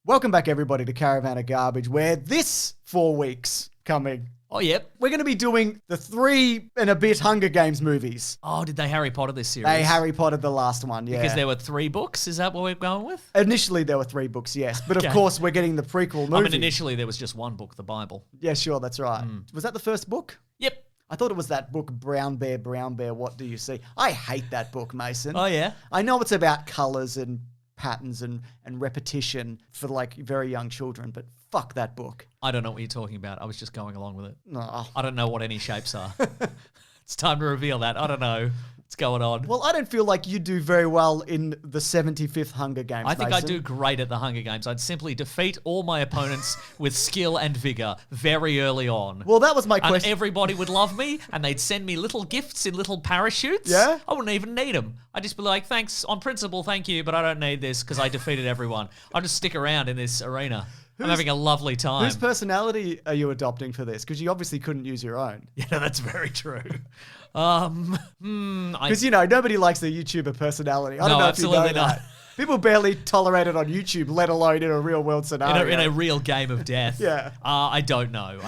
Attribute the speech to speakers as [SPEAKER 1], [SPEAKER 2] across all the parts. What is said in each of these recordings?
[SPEAKER 1] Welcome back, everybody, to Caravan of Garbage, where this 4 weeks coming,
[SPEAKER 2] Oh, yep.
[SPEAKER 1] we're going to be doing the 3 and a bit Hunger Games movies.
[SPEAKER 2] Oh, did they Harry Potter this series?
[SPEAKER 1] They Harry Potter the last one, yeah.
[SPEAKER 2] Because there were 3 books? Is that what we're going with?
[SPEAKER 1] Initially, there were 3 books, yes. But
[SPEAKER 2] Okay.
[SPEAKER 1] of course, we're getting the prequel movie.
[SPEAKER 2] I mean, initially there was just one book, the Bible.
[SPEAKER 1] Yeah, sure, that's right. Was that the first book?
[SPEAKER 2] Yep.
[SPEAKER 1] I thought it was that book, Brown Bear, What Do You See? I hate that book, Mason.
[SPEAKER 2] Oh, yeah?
[SPEAKER 1] I know it's about colours and patterns and repetition for like very young children, but fuck that book.
[SPEAKER 2] I don't know what you're talking about. I was just going along with it.
[SPEAKER 1] No.
[SPEAKER 2] I don't know what any shapes are. It's time to reveal that. I don't know what's going on.
[SPEAKER 1] Well, I don't feel like you do very well in the 75th Hunger Games,
[SPEAKER 2] I think
[SPEAKER 1] Mason.
[SPEAKER 2] I do great at the Hunger Games. I'd simply defeat all my opponents with skill and vigor very early on.
[SPEAKER 1] Well, that was my
[SPEAKER 2] And
[SPEAKER 1] question.
[SPEAKER 2] everybody would love me, and they'd send me little gifts in little parachutes.
[SPEAKER 1] Yeah?
[SPEAKER 2] I wouldn't even need them. I'd just be like, thanks, on principle, thank you, but I don't need this because I defeated everyone. I'll just stick around in this arena. I'm having a lovely time.
[SPEAKER 1] Whose personality are you adopting for this? Because you obviously couldn't use your own.
[SPEAKER 2] Yeah, that's very true.
[SPEAKER 1] Because, you know, nobody likes the YouTuber personality. I don't
[SPEAKER 2] No,
[SPEAKER 1] know if you know
[SPEAKER 2] absolutely not.
[SPEAKER 1] that. People barely tolerate it on YouTube, let alone in a real world scenario.
[SPEAKER 2] in a real game of death.
[SPEAKER 1] Yeah.
[SPEAKER 2] I don't know.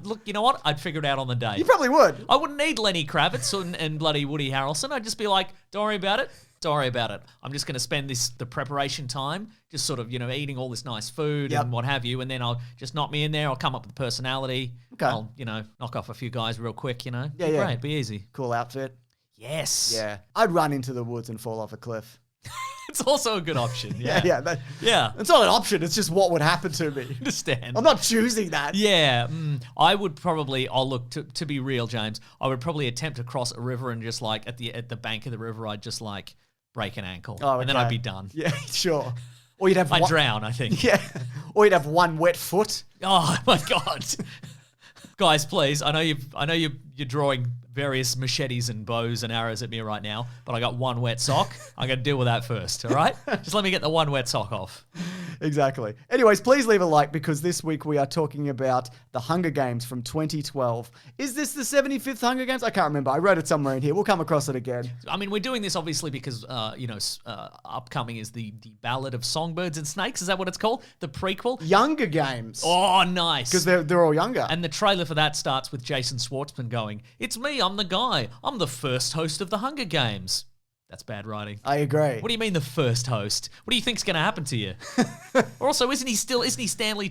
[SPEAKER 2] Look, you know what? I'd figure it out on the day.
[SPEAKER 1] You probably would.
[SPEAKER 2] I wouldn't need Lenny Kravitz and bloody Woody Harrelson. I'd just be like, don't worry about it. Don't worry about it. I'm just going to spend the preparation time just sort of, eating all this nice food
[SPEAKER 1] Yep.
[SPEAKER 2] and what have you. And then I'll just knock me in there. I'll come up with personality.
[SPEAKER 1] Okay.
[SPEAKER 2] I'll, knock off a few guys real quick,
[SPEAKER 1] Yeah,
[SPEAKER 2] Be
[SPEAKER 1] yeah.
[SPEAKER 2] Great. Be easy.
[SPEAKER 1] Cool outfit.
[SPEAKER 2] Yes.
[SPEAKER 1] Yeah. I'd run into the woods and fall off a cliff.
[SPEAKER 2] It's also a good option. Yeah.
[SPEAKER 1] Yeah.
[SPEAKER 2] Yeah.
[SPEAKER 1] It's not an option. It's just what would happen to me.
[SPEAKER 2] Understand.
[SPEAKER 1] I'm not choosing that.
[SPEAKER 2] Yeah, I would probably. To be real, James. I would probably attempt to cross a river and just like at the bank of the river, I'd just like break an ankle,
[SPEAKER 1] Oh,
[SPEAKER 2] and then
[SPEAKER 1] okay.
[SPEAKER 2] I'd be done.
[SPEAKER 1] Yeah, sure. Or you'd have
[SPEAKER 2] I'd drown, I think.
[SPEAKER 1] Yeah. Or you'd have one wet foot.
[SPEAKER 2] Oh my god, guys, please! I know you're drawing various machetes and bows and arrows at me right now, but I got one wet sock. I got to deal with that first. All right, just let me get the one wet sock off.
[SPEAKER 1] Exactly. Anyways, please leave a like because this week we are talking about the Hunger Games from 2012. Is this the 75th Hunger Games? I can't remember. I wrote it somewhere in here. We'll come across it again.
[SPEAKER 2] I mean, we're doing this obviously because, upcoming is the Ballad of Songbirds and Snakes. Is that what it's called? The prequel?
[SPEAKER 1] Younger Games.
[SPEAKER 2] Oh, nice.
[SPEAKER 1] Because they're all younger.
[SPEAKER 2] And the trailer for that starts with Jason Schwartzman going, "It's me, I'm the guy. I'm the first host of the Hunger Games." That's bad writing.
[SPEAKER 1] I agree.
[SPEAKER 2] What do you mean the first host? What do you think's going to happen to you? Or also, isn't he Stanley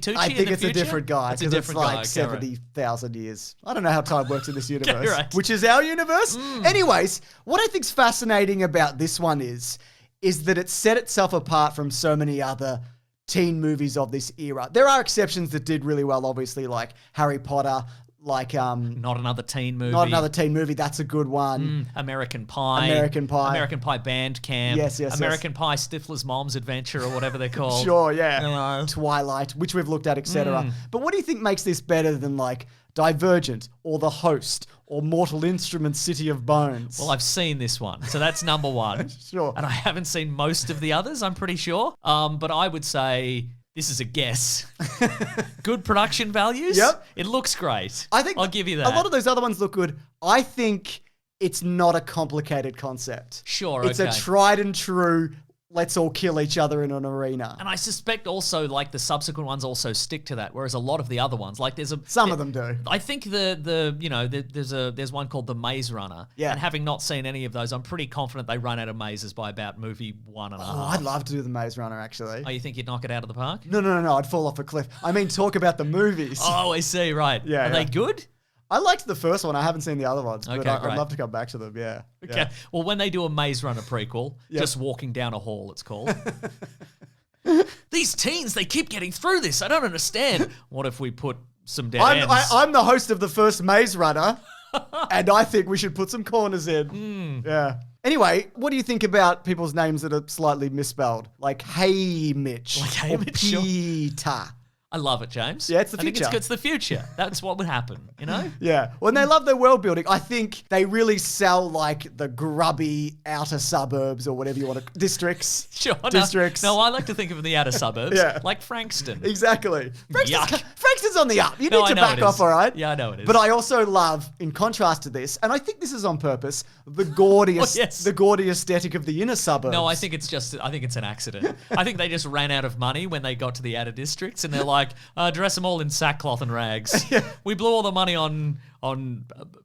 [SPEAKER 2] Tucci
[SPEAKER 1] I
[SPEAKER 2] in
[SPEAKER 1] think
[SPEAKER 2] the
[SPEAKER 1] it's
[SPEAKER 2] future?
[SPEAKER 1] a different guy
[SPEAKER 2] It's a
[SPEAKER 1] because it's
[SPEAKER 2] different guy.
[SPEAKER 1] like
[SPEAKER 2] Okay,
[SPEAKER 1] 70,000 years. I don't know how time works in this universe,
[SPEAKER 2] right.
[SPEAKER 1] which is our universe. Anyways, what I think's fascinating about this one is that it set itself apart from so many other teen movies of this era. There are exceptions that did really well, obviously, like Harry Potter, like
[SPEAKER 2] Not another teen movie.
[SPEAKER 1] Not Another Teen Movie. That's a good one.
[SPEAKER 2] American Pie.
[SPEAKER 1] American Pie.
[SPEAKER 2] American Pie Band Camp.
[SPEAKER 1] Yes.
[SPEAKER 2] American Pie Stifler's Mom's Adventure or whatever they're called.
[SPEAKER 1] Sure, yeah.
[SPEAKER 2] Hello.
[SPEAKER 1] Twilight, which we've looked at, etc. But what do you think makes this better than like Divergent or The Host or Mortal Instruments City of Bones?
[SPEAKER 2] Well, I've seen this one, so that's number one.
[SPEAKER 1] Sure.
[SPEAKER 2] And I haven't seen most of the others, I'm pretty sure. But I would say this is a guess. Good production values.
[SPEAKER 1] Yep.
[SPEAKER 2] It looks great.
[SPEAKER 1] I think
[SPEAKER 2] I'll give you that.
[SPEAKER 1] A lot of those other ones look good. I think it's not a complicated concept.
[SPEAKER 2] Sure,
[SPEAKER 1] It's
[SPEAKER 2] okay.
[SPEAKER 1] a tried and true, let's all kill each other in an arena.
[SPEAKER 2] And I suspect also, like, the subsequent ones also stick to that, whereas a lot of the other ones, like,
[SPEAKER 1] Some of them do.
[SPEAKER 2] I think there's one called The Maze Runner.
[SPEAKER 1] Yeah.
[SPEAKER 2] And having not seen any of those, I'm pretty confident they run out of mazes by about movie 1.5.
[SPEAKER 1] Oh, I'd love to do the Maze Runner, actually.
[SPEAKER 2] Oh, you think you'd knock it out of the park?
[SPEAKER 1] No, I'd fall off a cliff. I mean, talk about the movies.
[SPEAKER 2] Oh, I see, right.
[SPEAKER 1] Yeah,
[SPEAKER 2] Are they good?
[SPEAKER 1] I liked the first one. I haven't seen the other ones, but
[SPEAKER 2] Okay,
[SPEAKER 1] I'd
[SPEAKER 2] great.
[SPEAKER 1] love to come back to them, yeah.
[SPEAKER 2] Okay.
[SPEAKER 1] Yeah.
[SPEAKER 2] Well, when they do a Maze Runner prequel,
[SPEAKER 1] Yep.
[SPEAKER 2] just walking down a hall, it's called. These teens, they keep getting through this. I don't understand. What if we put some dead ends?
[SPEAKER 1] I'm the host of the first Maze Runner, and I think we should put some corners in. Yeah. Anyway, what do you think about people's names that are slightly misspelled? Like Hey Mitch.
[SPEAKER 2] Like Hey
[SPEAKER 1] or
[SPEAKER 2] Mitch, sure.
[SPEAKER 1] Peter.
[SPEAKER 2] I love it, James.
[SPEAKER 1] Yeah, it's the
[SPEAKER 2] I think
[SPEAKER 1] future.
[SPEAKER 2] it's the future. That's what would happen, you know?
[SPEAKER 1] Yeah. When they love their world building, I think they really sell like the grubby outer suburbs or whatever you want to districts.
[SPEAKER 2] Sure.
[SPEAKER 1] Districts.
[SPEAKER 2] No, I like to think of the outer suburbs.
[SPEAKER 1] Yeah.
[SPEAKER 2] Like Frankston.
[SPEAKER 1] Exactly.
[SPEAKER 2] Yuck.
[SPEAKER 1] Frankston's on the up. You
[SPEAKER 2] No,
[SPEAKER 1] need
[SPEAKER 2] I
[SPEAKER 1] to
[SPEAKER 2] know
[SPEAKER 1] back
[SPEAKER 2] it
[SPEAKER 1] off,
[SPEAKER 2] is.
[SPEAKER 1] all right?
[SPEAKER 2] Yeah, I know it is.
[SPEAKER 1] But I also love, in contrast to this, and I think this is on purpose, the gaudy,
[SPEAKER 2] yes.
[SPEAKER 1] the gaudy aesthetic of the inner suburbs.
[SPEAKER 2] No, I think it's an accident. I think they just ran out of money when they got to the outer districts, and they're like, dress them all in sackcloth and rags. We blew all the money on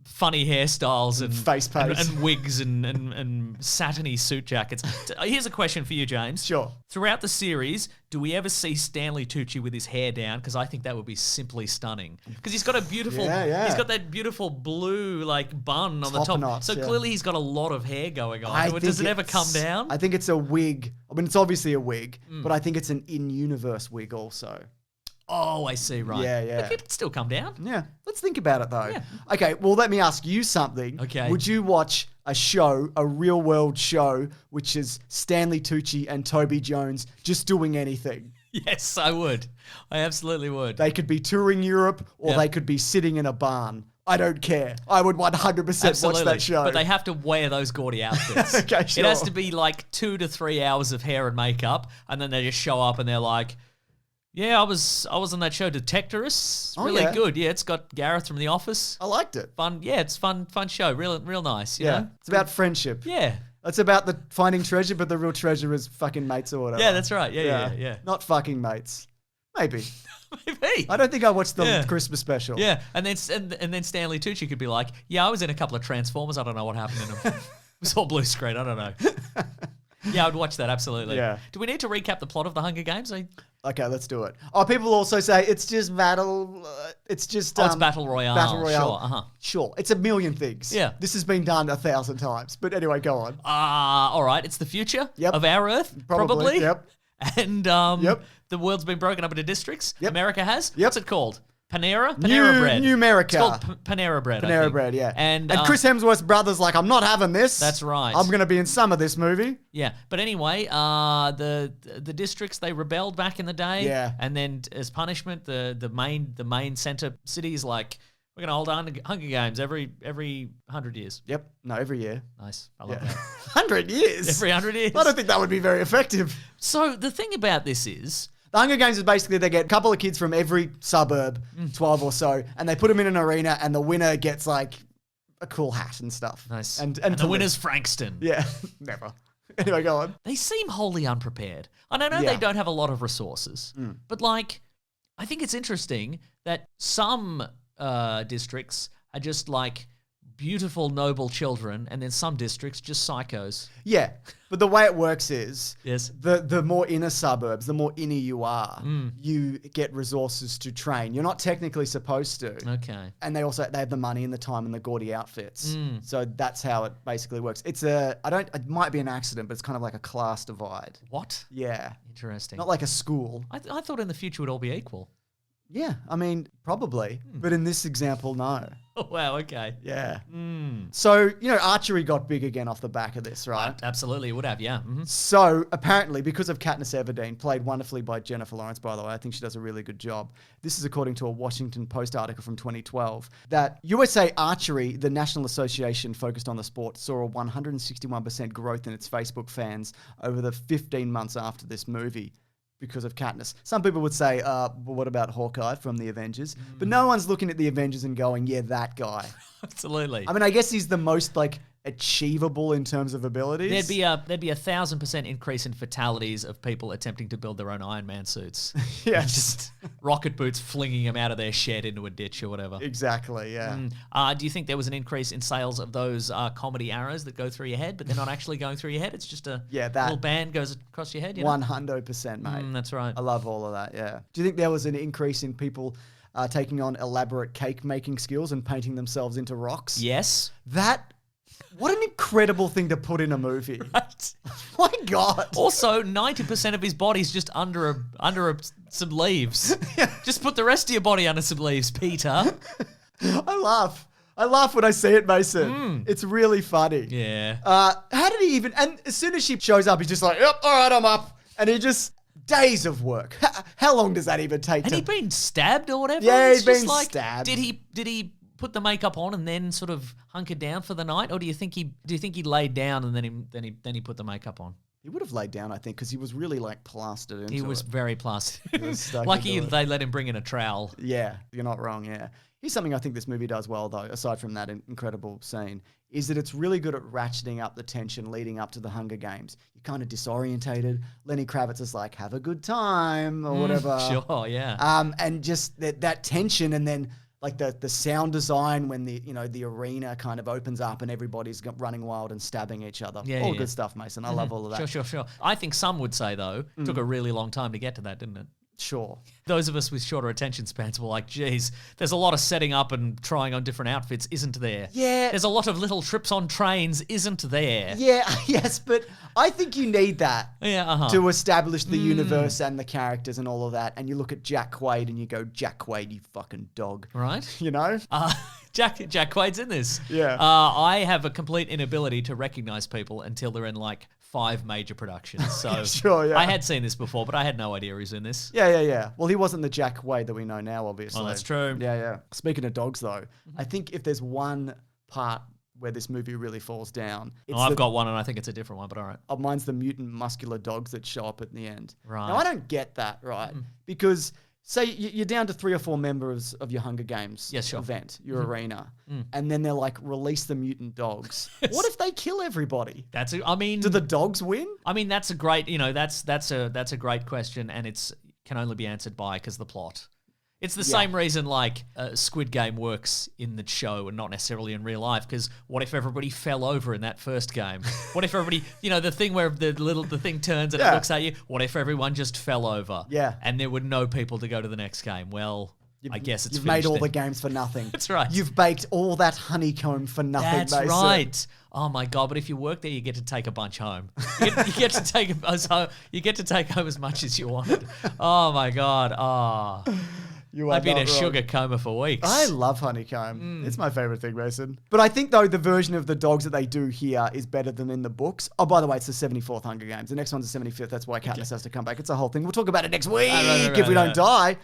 [SPEAKER 2] funny hairstyles and
[SPEAKER 1] face paint
[SPEAKER 2] and wigs and satiny suit jackets. Here's a question for you, James.
[SPEAKER 1] Sure.
[SPEAKER 2] Throughout the series, do we ever see Stanley Tucci with his hair down? Because I think that would be simply stunning. Because he's got a beautiful, he's got that beautiful blue like bun on the top.
[SPEAKER 1] Knots,
[SPEAKER 2] so
[SPEAKER 1] yeah.
[SPEAKER 2] clearly he's got a lot of hair going on. Does it ever come down?
[SPEAKER 1] I think it's a wig. I mean, it's obviously a wig, but I think it's an in-universe wig also.
[SPEAKER 2] Oh, I see, right.
[SPEAKER 1] Yeah.
[SPEAKER 2] But it could still come down.
[SPEAKER 1] Yeah. Let's think about it, though.
[SPEAKER 2] Yeah.
[SPEAKER 1] Okay, well, let me ask you something.
[SPEAKER 2] Okay.
[SPEAKER 1] Would you watch a show, a real-world show, which is Stanley Tucci and Toby Jones just doing anything?
[SPEAKER 2] Yes, I would. I absolutely would.
[SPEAKER 1] They could be touring Europe or
[SPEAKER 2] Yep.
[SPEAKER 1] they could be sitting in a barn. I don't care. I would 100% watch that show.
[SPEAKER 2] But they have to wear those gaudy outfits.
[SPEAKER 1] Okay, sure.
[SPEAKER 2] It has to be like 2 to 3 hours of hair and makeup, and then they just show up and they're like, yeah, I was on that show Detectorists.
[SPEAKER 1] Oh,
[SPEAKER 2] Really
[SPEAKER 1] yeah.
[SPEAKER 2] good. Yeah, it's got Gareth from The Office.
[SPEAKER 1] I liked it.
[SPEAKER 2] Fun. Yeah, it's fun show. Real nice. You
[SPEAKER 1] Yeah.
[SPEAKER 2] know?
[SPEAKER 1] It's about friendship.
[SPEAKER 2] Yeah.
[SPEAKER 1] It's about the finding treasure, but the real treasure is fucking mates or whatever.
[SPEAKER 2] Yeah, that's right. Yeah.
[SPEAKER 1] Not fucking mates. Maybe.
[SPEAKER 2] Maybe.
[SPEAKER 1] I don't think I watched the
[SPEAKER 2] Yeah.
[SPEAKER 1] Christmas special.
[SPEAKER 2] Yeah, and then Stanley Tucci could be like, yeah, I was in a couple of Transformers. I don't know what happened in them. It was all blue screen. I don't know. Yeah, I'd watch that, absolutely.
[SPEAKER 1] Yeah.
[SPEAKER 2] Do we need to recap the plot of The Hunger Games?
[SPEAKER 1] Okay, let's do it. Oh, people also say it's just battle. It's just.
[SPEAKER 2] It's Battle Royale.
[SPEAKER 1] Battle Royale.
[SPEAKER 2] Sure, uh-huh.
[SPEAKER 1] Sure. It's a million things.
[SPEAKER 2] Yeah.
[SPEAKER 1] This has been done 1,000 times. But anyway, go on.
[SPEAKER 2] All right, it's the future
[SPEAKER 1] Yep.
[SPEAKER 2] of our Earth,
[SPEAKER 1] Probably, yep.
[SPEAKER 2] And
[SPEAKER 1] Yep.
[SPEAKER 2] the world's been broken up into districts.
[SPEAKER 1] Yep.
[SPEAKER 2] America has.
[SPEAKER 1] Yep.
[SPEAKER 2] What's it called? Panera Bread.
[SPEAKER 1] New America.
[SPEAKER 2] It's called Panera Bread. I
[SPEAKER 1] Panera
[SPEAKER 2] think.
[SPEAKER 1] Bread, yeah.
[SPEAKER 2] And
[SPEAKER 1] Chris Hemsworth's brother's like, I'm not having this.
[SPEAKER 2] That's right.
[SPEAKER 1] I'm going to be in some of this movie.
[SPEAKER 2] Yeah, but anyway, the districts, they rebelled back in the day.
[SPEAKER 1] Yeah.
[SPEAKER 2] And then as punishment, the main center cities like, we're gonna hold Hunger Games every 100 years.
[SPEAKER 1] Yep. No, every year.
[SPEAKER 2] Nice, I love
[SPEAKER 1] Yeah.
[SPEAKER 2] that.
[SPEAKER 1] 100 years?
[SPEAKER 2] Every 100 years.
[SPEAKER 1] I don't think that would be very effective.
[SPEAKER 2] So the thing about this is,
[SPEAKER 1] The Hunger Games is basically they get a couple of kids from every suburb, 12 or so, and they put them in an arena, and the winner gets like a cool hat and stuff.
[SPEAKER 2] nice,
[SPEAKER 1] And
[SPEAKER 2] the
[SPEAKER 1] to
[SPEAKER 2] winner's Frankston.
[SPEAKER 1] Yeah, never. Anyway, go on.
[SPEAKER 2] They seem wholly unprepared. And I know
[SPEAKER 1] Yeah.
[SPEAKER 2] they don't have a lot of resources, but like, I think it's interesting that some districts are just like beautiful, noble children, and then some districts just psychos.
[SPEAKER 1] Yeah, but the way it works is
[SPEAKER 2] Yes.
[SPEAKER 1] the more inner suburbs, the more inner you are, you get resources to train. You're not technically supposed to.
[SPEAKER 2] Okay.
[SPEAKER 1] And they have the money and the time and the gaudy outfits. So that's how it basically works. It might be an accident, but it's kind of like a class divide.
[SPEAKER 2] What?
[SPEAKER 1] Yeah.
[SPEAKER 2] Interesting.
[SPEAKER 1] Not like a school.
[SPEAKER 2] I thought in the future it would all be equal.
[SPEAKER 1] Yeah, I mean, probably. But in this example, no.
[SPEAKER 2] Oh, wow, okay.
[SPEAKER 1] Yeah. So, archery got big again off the back of this, right?
[SPEAKER 2] Absolutely, it would have, yeah. Mhm.
[SPEAKER 1] So, apparently, because of Katniss Everdeen, played wonderfully by Jennifer Lawrence, by the way, I think she does a really good job. This is according to a Washington Post article from 2012, that USA Archery, the national association focused on the sport, saw a 161% growth in its Facebook fans over the 15 months after this movie. Because of Katniss. Some people would say, well, what about Hawkeye from the Avengers? But no one's looking at the Avengers and going, yeah, that guy.
[SPEAKER 2] Absolutely.
[SPEAKER 1] I mean, I guess he's the most, achievable in terms of abilities.
[SPEAKER 2] There'd be a 1,000% increase in fatalities of people attempting to build their own Iron Man suits.
[SPEAKER 1] Yes.
[SPEAKER 2] Just rocket boots flinging them out of their shed into a ditch or whatever.
[SPEAKER 1] Exactly, yeah.
[SPEAKER 2] Do you think there was an increase in sales of those comedy arrows that go through your head, but they're not actually going through your head? It's just a
[SPEAKER 1] that
[SPEAKER 2] little band goes across your head? You know?
[SPEAKER 1] 100%, mate.
[SPEAKER 2] That's right.
[SPEAKER 1] I love all of that, yeah. Do you think there was an increase in people taking on elaborate cake making skills and painting themselves into rocks?
[SPEAKER 2] Yes.
[SPEAKER 1] What an incredible thing to put in a movie.
[SPEAKER 2] Right.
[SPEAKER 1] My God.
[SPEAKER 2] Also, 90% of his body's just under some leaves. Just put the rest of your body under some leaves, Peter.
[SPEAKER 1] I laugh when I see it, Mason. It's really funny.
[SPEAKER 2] Yeah.
[SPEAKER 1] How did he even... And as soon as she shows up, he's just like, yep, all right, I'm up. And he just days of work. How long does that even take?
[SPEAKER 2] Had he been stabbed or whatever?
[SPEAKER 1] Yeah,
[SPEAKER 2] It's
[SPEAKER 1] he'd been
[SPEAKER 2] just like,
[SPEAKER 1] stabbed.
[SPEAKER 2] Did he put the makeup on and then sort of hunker down for the night, or do you think he laid down and then he put the makeup on?
[SPEAKER 1] He would have laid down, I think, because he was really like plastered into it.
[SPEAKER 2] He was very plastered.
[SPEAKER 1] was stuck
[SPEAKER 2] Lucky
[SPEAKER 1] into it.
[SPEAKER 2] they let him bring in a trowel.
[SPEAKER 1] Yeah, you're not wrong, yeah. Here's something I think this movie does well, though, aside from that incredible scene, is that it's really good at ratcheting up the tension leading up to the Hunger Games. You're kind of disorientated. Lenny Kravitz is like, have a good time, or whatever.
[SPEAKER 2] Sure, yeah.
[SPEAKER 1] And just that tension, and then like the sound design when the arena kind of opens up and everybody's running wild and stabbing each other.
[SPEAKER 2] Yeah,
[SPEAKER 1] all
[SPEAKER 2] yeah.
[SPEAKER 1] good stuff, Mason. I love all of that.
[SPEAKER 2] Sure. I think some would say, though, it took a really long time to get to that, didn't it?
[SPEAKER 1] Sure.
[SPEAKER 2] Those of us with shorter attention spans were like, geez, there's a lot of setting up and trying on different outfits, isn't there?
[SPEAKER 1] Yeah.
[SPEAKER 2] There's a lot of little trips on trains, isn't there?
[SPEAKER 1] Yeah, yes, but I think you need that
[SPEAKER 2] Yeah,
[SPEAKER 1] to establish the universe and the characters and all of that. And you look at Jack Quaid and you go, Jack Quaid, you fucking dog.
[SPEAKER 2] Right?
[SPEAKER 1] You know?
[SPEAKER 2] Jack Quaid's in this.
[SPEAKER 1] Yeah.
[SPEAKER 2] I have a complete inability to recognize people until they're in like 5 major productions. So
[SPEAKER 1] Sure, yeah.
[SPEAKER 2] I had seen this before, but I had no idea he was in this.
[SPEAKER 1] Yeah. Well, he wasn't the Jack Quaid that we know now, obviously.
[SPEAKER 2] Well, that's true.
[SPEAKER 1] Yeah. Speaking of dogs, though, I think if there's one part where this movie really falls down, it's
[SPEAKER 2] I've got one and I think it's a different one, but all right.
[SPEAKER 1] mine's the mutant muscular dogs that show up at the end.
[SPEAKER 2] Right.
[SPEAKER 1] Now, I don't get that, right? Because say you're down to 3 or 4 members of your Hunger Games
[SPEAKER 2] Yes, sure.
[SPEAKER 1] event, your arena, and then they're like, release the mutant dogs. What if they kill everybody? Do the dogs win?
[SPEAKER 2] I mean, that's a great, that's a great question, and can only be answered by because the plot. It's the same reason like Squid Game works in the show and not necessarily in real life. Because what if everybody fell over in that first game? What if everybody, the thing where the thing turns and it looks at you? What if everyone just fell over?
[SPEAKER 1] Yeah.
[SPEAKER 2] And there were no people to go to the next game? Well, I guess it's
[SPEAKER 1] You've made all
[SPEAKER 2] then.
[SPEAKER 1] the games for nothing.
[SPEAKER 2] That's right.
[SPEAKER 1] You've baked all that honeycomb for nothing,
[SPEAKER 2] That's
[SPEAKER 1] Mason.
[SPEAKER 2] right. Oh my god! But if you work there, you get to take a bunch home. You get to take home as much as you wanted. Oh my god! Oh. I've been in a sugar coma for weeks.
[SPEAKER 1] I love honeycomb. It's my favorite thing, Mason. But I think, though, the version of the dogs that they do here is better than in the books. Oh, by the way, it's the 74th Hunger Games. The next one's the 75th. That's why Katniss has to come back. It's a whole thing. We'll talk about it next week if we don't die.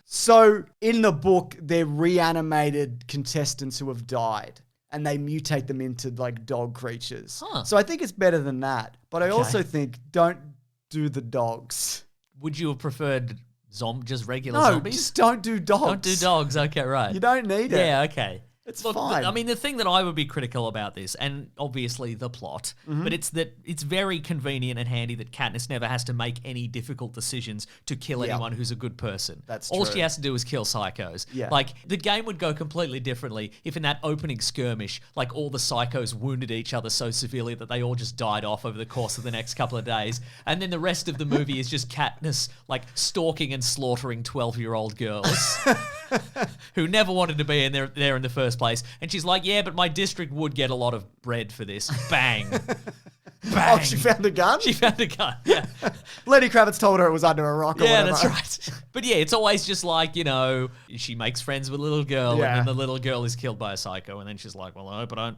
[SPEAKER 1] So in the book, they're reanimated contestants who have died. And they mutate them into like dog creatures.
[SPEAKER 2] Huh.
[SPEAKER 1] So I think it's better than that. But I also think don't do the dogs.
[SPEAKER 2] Would you have preferred just regular
[SPEAKER 1] No,
[SPEAKER 2] zombies?
[SPEAKER 1] just don't do dogs.
[SPEAKER 2] Don't do dogs. Okay, right.
[SPEAKER 1] You don't need it.
[SPEAKER 2] Yeah, okay.
[SPEAKER 1] It's
[SPEAKER 2] Look,
[SPEAKER 1] fine.
[SPEAKER 2] I mean, the thing that I would be critical about this, and obviously the plot, but it's that it's very convenient and handy that Katniss never has to make any difficult decisions to kill anyone who's a good person.
[SPEAKER 1] That's
[SPEAKER 2] All
[SPEAKER 1] true.
[SPEAKER 2] she has to do is kill psychos.
[SPEAKER 1] Yeah.
[SPEAKER 2] Like, the game would go completely differently if in that opening skirmish, like, all the psychos wounded each other so severely that they all just died off over the course of the next couple of days. And then the rest of the movie is just Katniss, like, stalking and slaughtering 12-year-old girls who never wanted to be there in the first place. And she's like, yeah, but my district would get a lot of bread for this. Bang. Bang.
[SPEAKER 1] Oh, she found a gun?
[SPEAKER 2] She found a gun, yeah.
[SPEAKER 1] Lenny Kravitz told her it was under a rock or
[SPEAKER 2] Yeah,
[SPEAKER 1] whatever.
[SPEAKER 2] that's right. But yeah, it's always just like, she makes friends with a little girl and then the little girl is killed by a psycho and then she's like, well, I hope I don't.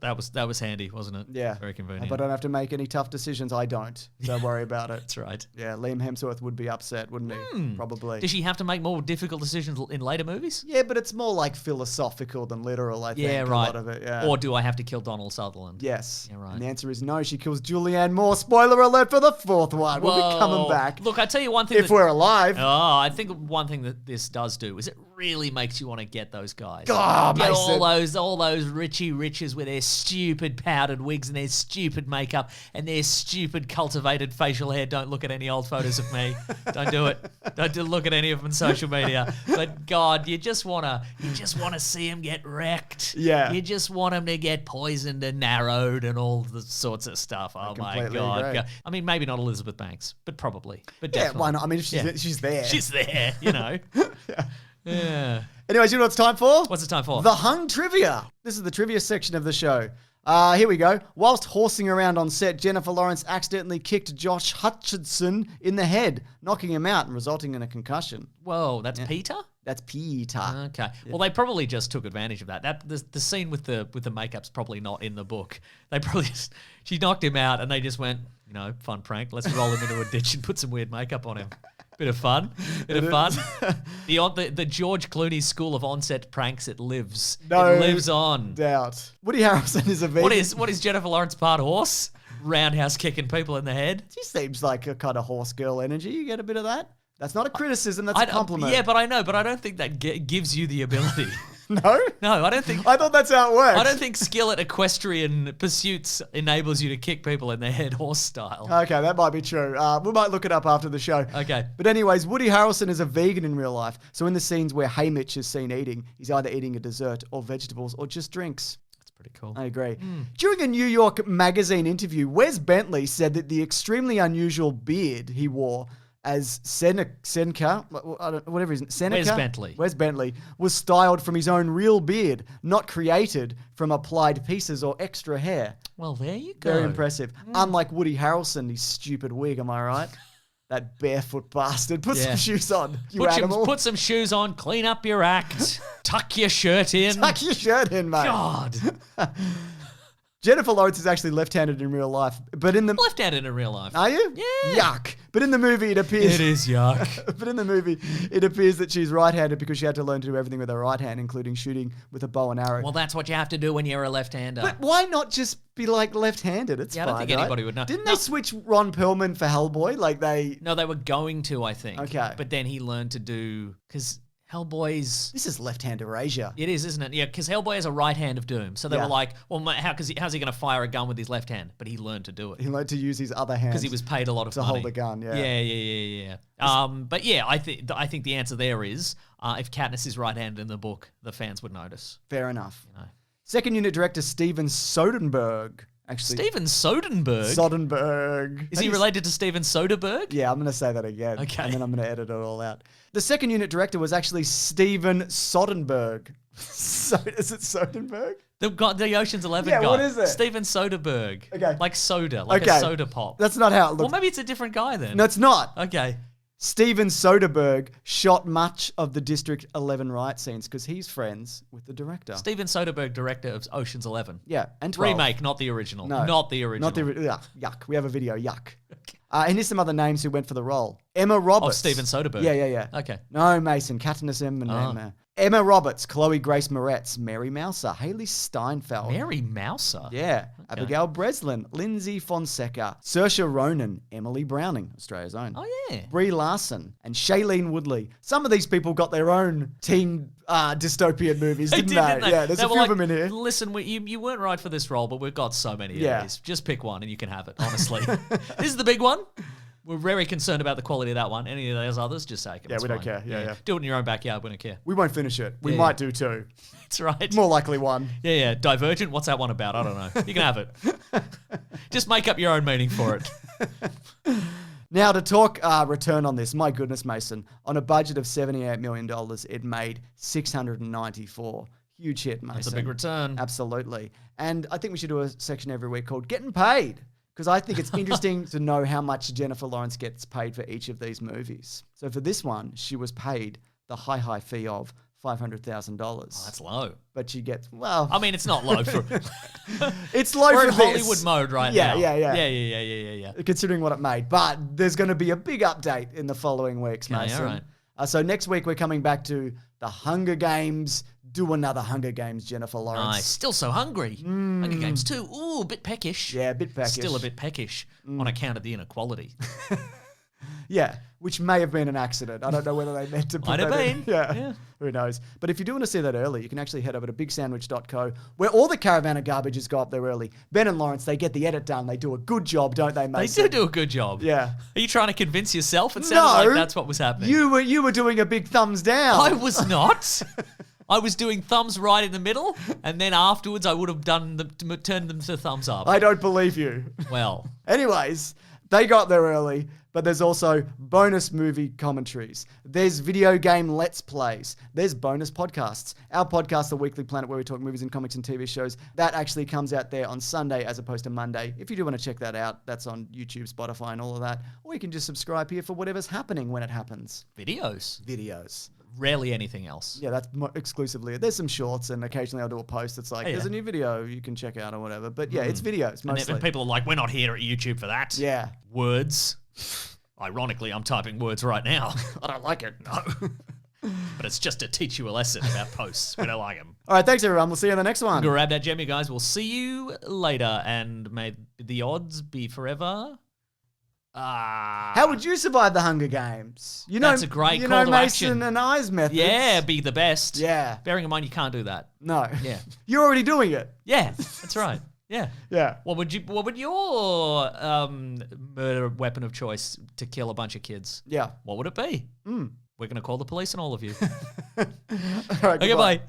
[SPEAKER 2] That was handy, wasn't it?
[SPEAKER 1] Yeah.
[SPEAKER 2] Very convenient.
[SPEAKER 1] But I don't have to make any tough decisions. I don't. Don't worry about it.
[SPEAKER 2] That's right.
[SPEAKER 1] Yeah, Liam Hemsworth would be upset, wouldn't he? Probably.
[SPEAKER 2] Does she have to make more difficult decisions in later movies?
[SPEAKER 1] Yeah, but it's more like philosophical than literal, I think.
[SPEAKER 2] Yeah,
[SPEAKER 1] A
[SPEAKER 2] right.
[SPEAKER 1] lot of it, yeah.
[SPEAKER 2] Or do I have to kill Donald Sutherland?
[SPEAKER 1] Yes.
[SPEAKER 2] Yeah, right.
[SPEAKER 1] And the answer is no. She kills Julianne Moore. Spoiler alert for the 4th one. We'll be coming
[SPEAKER 2] Whoa.
[SPEAKER 1] back.
[SPEAKER 2] Look, I tell you one thing.
[SPEAKER 1] If we're alive.
[SPEAKER 2] Oh, I think one thing that this does do is it really makes you want to get those guys.
[SPEAKER 1] Oh,
[SPEAKER 2] Get
[SPEAKER 1] Mason.
[SPEAKER 2] all those Richie Riches with their stupid powdered wigs and their stupid makeup and their stupid cultivated facial hair. Don't look at any old photos of me. Don't do it. Don't look at any of them on social media. But God, you just wanna see them get wrecked.
[SPEAKER 1] Yeah.
[SPEAKER 2] You just want them to get poisoned and narrowed and all the sorts of stuff. Oh my
[SPEAKER 1] completely
[SPEAKER 2] God.
[SPEAKER 1] agree.
[SPEAKER 2] I mean, maybe not Elizabeth Banks, but probably. But
[SPEAKER 1] Yeah,
[SPEAKER 2] definitely.
[SPEAKER 1] why not? I mean, she's there.
[SPEAKER 2] She's there, Yeah.
[SPEAKER 1] Anyways, you know what it's time for?
[SPEAKER 2] What's it time for?
[SPEAKER 1] The Hung Trivia. This is the trivia section of the show. Here we go. Whilst horsing around on set, Jennifer Lawrence accidentally kicked Josh Hutcherson in the head, knocking him out and resulting in a concussion.
[SPEAKER 2] Whoa, that's Peter?
[SPEAKER 1] That's Peter.
[SPEAKER 2] Okay. Well, they probably just took advantage of that. The scene with the makeup's probably not in the book. They probably she knocked him out, and they just went, fun prank. Let's roll him into a ditch and put some weird makeup on him. Bit of fun. The George Clooney school of onset pranks. It lives.
[SPEAKER 1] No
[SPEAKER 2] it lives on.
[SPEAKER 1] Doubt. Woody Harrelson is a vegan.
[SPEAKER 2] What is Jennifer Lawrence part horse? Roundhouse kicking people in the head.
[SPEAKER 1] She seems like a kind of horse girl energy. You get a bit of that. That's not a criticism. That's a compliment.
[SPEAKER 2] Yeah, but I know. But I don't think that gives you the ability.
[SPEAKER 1] No?
[SPEAKER 2] No, I don't think.
[SPEAKER 1] I thought that's how it works.
[SPEAKER 2] I don't think skill at equestrian pursuits enables you to kick people in the head horse style.
[SPEAKER 1] Okay, that might be true. We might look it up after the show.
[SPEAKER 2] Okay.
[SPEAKER 1] But anyways, Woody Harrelson is a vegan in real life. So in the scenes where Haymitch is seen eating, he's either eating a dessert or vegetables or just drinks.
[SPEAKER 2] That's pretty cool.
[SPEAKER 1] I agree. During a New York Magazine interview, Wes Bentley said that the extremely unusual beard he wore as Seneca, whatever his name, Seneca? Wes Bentley was styled from his own real beard, not created from applied pieces or extra hair.
[SPEAKER 2] Well, there you go.
[SPEAKER 1] Very impressive. Unlike Woody Harrelson, his stupid wig, am I right? That barefoot bastard. Put some shoes on, you animal.
[SPEAKER 2] Put some shoes on, clean up your act, tuck your shirt in.
[SPEAKER 1] Tuck your shirt in, mate.
[SPEAKER 2] God.
[SPEAKER 1] Jennifer Lawrence is actually left-handed in real life, but in the
[SPEAKER 2] left-handed in real life.
[SPEAKER 1] Are you?
[SPEAKER 2] Yeah.
[SPEAKER 1] Yuck. But in the movie, it appears
[SPEAKER 2] it is yuck.
[SPEAKER 1] But in the movie, it appears that she's right-handed because she had to learn to do everything with her right hand, including shooting with a bow and arrow.
[SPEAKER 2] Well, that's what you have to do when you're a left-hander.
[SPEAKER 1] But why not just be like left-handed? It's fine.
[SPEAKER 2] I don't think anybody would know.
[SPEAKER 1] Didn't they switch Ron Perlman for Hellboy?
[SPEAKER 2] No, they were going to, I think.
[SPEAKER 1] Okay.
[SPEAKER 2] But then he learned to do because Hellboy's.
[SPEAKER 1] This is left-hand erasure.
[SPEAKER 2] It is, isn't it? Yeah, because Hellboy has a right hand of doom. So they were like, well, how's he going to fire a gun with his left hand? But he learned to do it.
[SPEAKER 1] He learned to use his other hand.
[SPEAKER 2] Because he was paid a lot of money.
[SPEAKER 1] To hold the gun, yeah.
[SPEAKER 2] Yeah. But yeah, I think the answer there is if Katniss is right-handed in the book, the fans would notice.
[SPEAKER 1] Fair enough. Second unit director Steven Soderbergh. Actually,
[SPEAKER 2] Steven Soderbergh?
[SPEAKER 1] Soderbergh.
[SPEAKER 2] Is he related to Steven Soderbergh?
[SPEAKER 1] Yeah, I'm going to say that again.
[SPEAKER 2] Okay.
[SPEAKER 1] And then I'm going to edit it all out. The second unit director was actually Steven Soderbergh. Is it Soderbergh?
[SPEAKER 2] The Ocean's 11 guy.
[SPEAKER 1] Yeah, what is it?
[SPEAKER 2] Steven Soderbergh.
[SPEAKER 1] Okay.
[SPEAKER 2] Like soda, like a soda pop.
[SPEAKER 1] That's not how it looks.
[SPEAKER 2] Well, maybe it's a different guy then.
[SPEAKER 1] No, it's not.
[SPEAKER 2] Okay.
[SPEAKER 1] Steven Soderbergh shot much of the District 11 riot scenes because he's friends with the director.
[SPEAKER 2] Steven Soderbergh, director of Ocean's 11.
[SPEAKER 1] Yeah, and 12.
[SPEAKER 2] Remake, not the original.
[SPEAKER 1] No.
[SPEAKER 2] Not the original.
[SPEAKER 1] Yuck. We have a video. Yuck. And here's some other names who went for the role. Emma Roberts.
[SPEAKER 2] Of Steven Soderbergh.
[SPEAKER 1] Yeah.
[SPEAKER 2] Okay.
[SPEAKER 1] No, Mason. Katniss Emma. Emma Roberts, Chloe Grace Moretz, Mary Mouser, Haley Steinfeld.
[SPEAKER 2] Mary Mouser?
[SPEAKER 1] Yeah. Okay. Abigail Breslin, Lindsay Fonseca, Saoirse Ronan, Emily Browning, Australia's own.
[SPEAKER 2] Oh, yeah.
[SPEAKER 1] Brie Larson and Shailene Woodley. Some of these people got their own teen dystopian movies, didn't they? Yeah, there's a few of them in here.
[SPEAKER 2] Listen, you weren't right for this role, but we've got so many of these. Just pick one and you can have it, honestly. This is the big one. We're very concerned about the quality of that one. Any of those others, just take them.
[SPEAKER 1] Yeah, we don't care. Yeah.
[SPEAKER 2] Do it in your own backyard. We don't care.
[SPEAKER 1] We won't finish it. We might do two.
[SPEAKER 2] That's right.
[SPEAKER 1] More likely one.
[SPEAKER 2] Yeah. Divergent. What's that one about? I don't know. You can have it. Just make up your own meaning for it.
[SPEAKER 1] Now to talk return on this. My goodness, Mason. On a budget of $78 million, it made $694. Huge hit, Mason.
[SPEAKER 2] That's a big return.
[SPEAKER 1] Absolutely. And I think we should do a section every week called Getting Paid. Because I think it's interesting to know how much Jennifer Lawrence gets paid for each of these movies. So for this one, she was paid the high fee of $500,000.
[SPEAKER 2] Oh, that's low.
[SPEAKER 1] But she gets, well...
[SPEAKER 2] I mean, it's not low for...
[SPEAKER 1] It's low
[SPEAKER 2] We're
[SPEAKER 1] for
[SPEAKER 2] in
[SPEAKER 1] this.
[SPEAKER 2] Hollywood mode right now.
[SPEAKER 1] Yeah. Considering what it made. But there's going to be a big update in the following weeks, Mason.
[SPEAKER 2] Yeah, right.
[SPEAKER 1] So next week, we're coming back to the Hunger Games. Do another Hunger Games, Jennifer Lawrence.
[SPEAKER 2] Nice. Still so hungry. Hunger Games 2. Ooh, a bit peckish.
[SPEAKER 1] Yeah, a bit peckish.
[SPEAKER 2] Still a bit peckish on account of the inequality.
[SPEAKER 1] Yeah, which may have been an accident. I don't know whether they meant to put
[SPEAKER 2] Might have
[SPEAKER 1] that in.
[SPEAKER 2] been. Yeah.
[SPEAKER 1] Who knows? But if you do want to see that early, you can actually head over to bigsandwich.co, where all the Caravan of garbages go up there early. Ben and Lawrence, they get the edit done. They do a good job, don't they, mate?
[SPEAKER 2] They do a good job.
[SPEAKER 1] Yeah.
[SPEAKER 2] Are you trying to convince yourself? It sounded like that's what was happening.
[SPEAKER 1] You were doing a big thumbs down.
[SPEAKER 2] I was not. I was doing thumbs right in the middle, and then afterwards I would have turned them to thumbs up.
[SPEAKER 1] I don't believe you.
[SPEAKER 2] Well.
[SPEAKER 1] Anyways, they got there early, but there's also bonus movie commentaries. There's video game Let's Plays. There's bonus podcasts. Our podcast, The Weekly Planet, where we talk movies and comics and TV shows, that actually comes out there on Sunday as opposed to Monday. If you do want to check that out, that's on YouTube, Spotify, and all of that. Or you can just subscribe here for whatever's happening when it happens.
[SPEAKER 2] Videos. Rarely anything else.
[SPEAKER 1] Yeah, that's exclusively it. There's some shorts, and occasionally I'll do a post that's like, there's a new video you can check out or whatever. But yeah, it's videos mostly.
[SPEAKER 2] And people are like, we're not here at YouTube for that.
[SPEAKER 1] Yeah.
[SPEAKER 2] Words. Ironically, I'm typing words right now.
[SPEAKER 1] I don't like it.
[SPEAKER 2] No. But it's just to teach you a lesson about posts. We don't like them.
[SPEAKER 1] All right, thanks everyone. We'll see you in the next one.
[SPEAKER 2] Grab that gem, you guys. We'll see you later, and may the odds be forever.
[SPEAKER 1] How would you survive the Hunger Games? You know,
[SPEAKER 2] That's a great
[SPEAKER 1] you
[SPEAKER 2] call
[SPEAKER 1] know
[SPEAKER 2] to
[SPEAKER 1] Mason
[SPEAKER 2] action.
[SPEAKER 1] and I's methods.
[SPEAKER 2] Yeah, be the best.
[SPEAKER 1] Yeah.
[SPEAKER 2] Bearing in mind you can't do that.
[SPEAKER 1] No.
[SPEAKER 2] Yeah.
[SPEAKER 1] You're already doing it.
[SPEAKER 2] Yeah, that's right. Yeah.
[SPEAKER 1] Yeah.
[SPEAKER 2] What would your murder weapon of choice to kill a bunch of kids?
[SPEAKER 1] Yeah.
[SPEAKER 2] What would it be? We're going to call the police on all of you.
[SPEAKER 1] All right,
[SPEAKER 2] Okay,
[SPEAKER 1] goodbye.
[SPEAKER 2] bye.